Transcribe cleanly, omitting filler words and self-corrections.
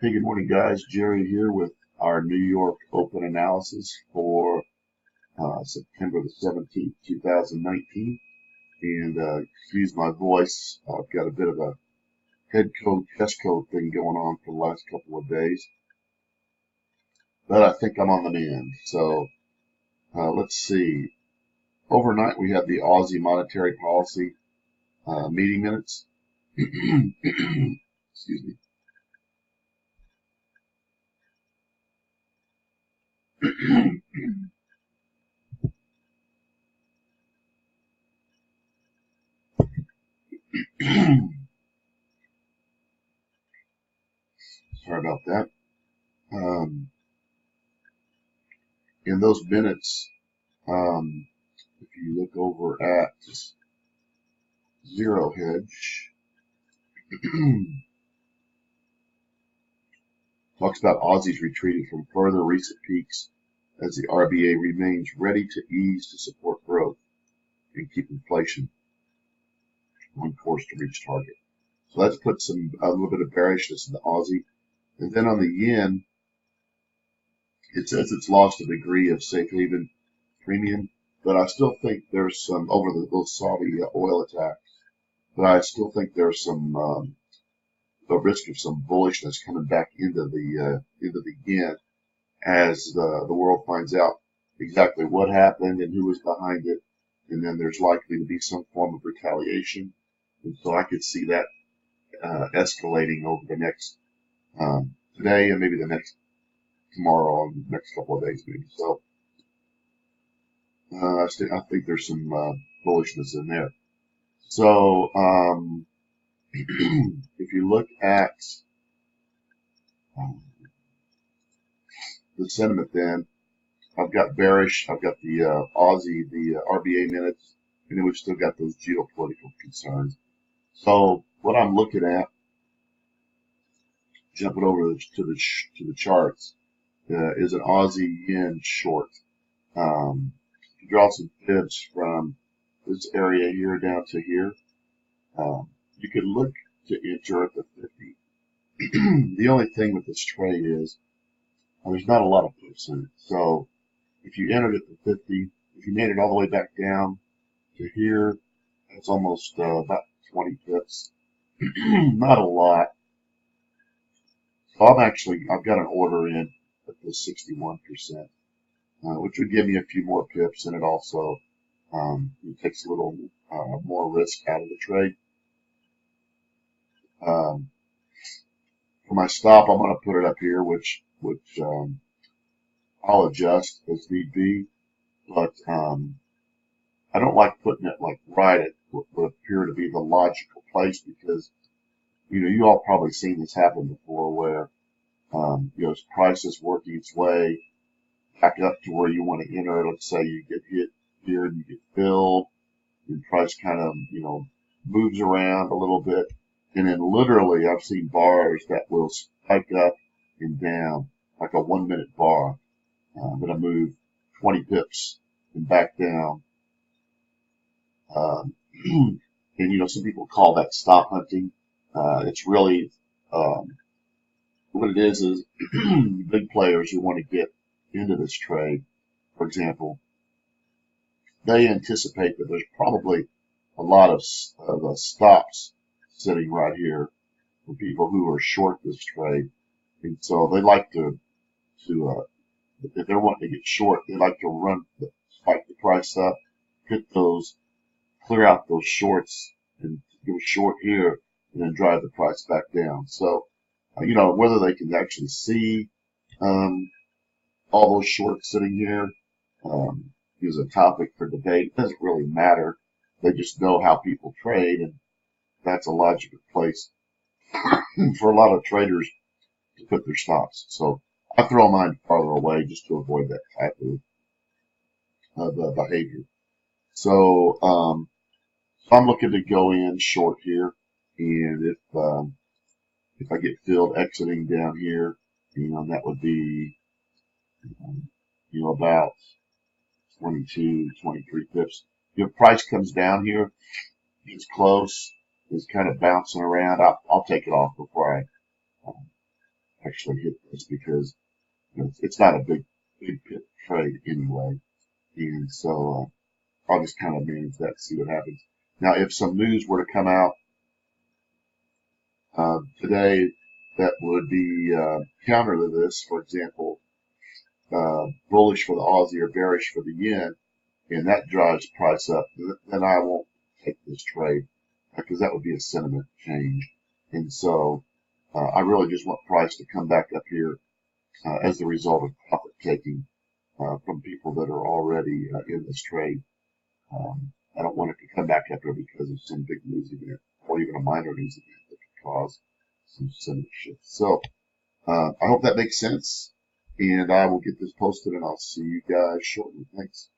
Hey, good morning, guys. Jerry here with our New York Open analysis for September the 17th, 2019. And excuse my voice. I've got a bit of a head cold, chest cold thing going on for the last couple of days. But I think I'm on the mend. So let's see. Overnight, we had the Aussie monetary policy meeting minutes. Excuse me. Sorry about that. Um, in those minutes, um, if you look over at Zero Hedge, talks about Aussies retreating from further recent peaks as the RBA remains ready to ease to support growth and keep inflation on course to reach target. So that's put a little bit of bearishness in the Aussie. And then on the yen, it says it's lost a degree of safe haven premium, but I still think there's some over those Saudi oil attacks. But I still think there's some the risk of some bullishness coming back into the yen as the world finds out exactly what happened and who was behind it, and then there's likely to be some form of retaliation. And so I could see that escalating over the next today and maybe the next tomorrow and the next couple of days maybe. So I think there's some bullishness in there. So if you look at the sentiment, then I've got bearish. I've got the Aussie, the RBA minutes, and then we've still got those geopolitical concerns. So what I'm looking at, jumping over to the charts, is an Aussie yen short. If you draw some fibs from this area here down to here, you could look to enter at the 50. The only thing with this trade is there's not a lot of pips in it. So if you entered at the 50, if you made it all the way back down to here, that's almost about 20 pips. Not a lot. So I've got an order in at the 61%, which would give me a few more pips, and it also it takes a little more risk out of the trade. For my stop, I'm going to put it up here, which I'll adjust as need be, but I don't like putting it like right at what would appear to be the logical place because you all probably seen this happen before where price is working its way back up to where you want to enter. Let's say you get hit here and you get filled, and price kind of moves around a little bit, and then literally I've seen bars that will spike up and down like a 1 minute bar. That I move 20 pips and back down. And some people call that stop hunting. It's really what it is big players who want to get into this trade, for example, they anticipate that there's probably a lot of stops sitting right here for people who are short this trade, and so they like to if they're wanting to get short, they like to spike the price up, hit those, clear out those shorts, and go short here, and then drive the price back down. So, whether they can actually see all those shorts sitting here is a topic for debate. It doesn't really matter. They just know how people trade, and that's a logical place for a lot of traders to put their stops. So I throw mine farther away just to avoid that type of behavior. So I'm looking to go in short here, and if I get filled exiting down here, that would be about 22, 23 pips. If price comes down here, it's close, it's kind of bouncing around. I'll take it off before I actually actually hit this because it's not a big pit trade anyway. And so I'll just kind of manage that and see what happens. Now, if some news were to come out today that would be counter to this, for example, bullish for the Aussie or bearish for the yen, and that drives price up, then I won't take this trade because that would be a sentiment change. And so I really just want price to come back up here as the result of profit taking from people that are already in this trade. I don't want it to come back up here because of some big news event or even a minor news event that could cause some sentiment shift. So I hope that makes sense, and I will get this posted, and I'll see you guys shortly. Thanks.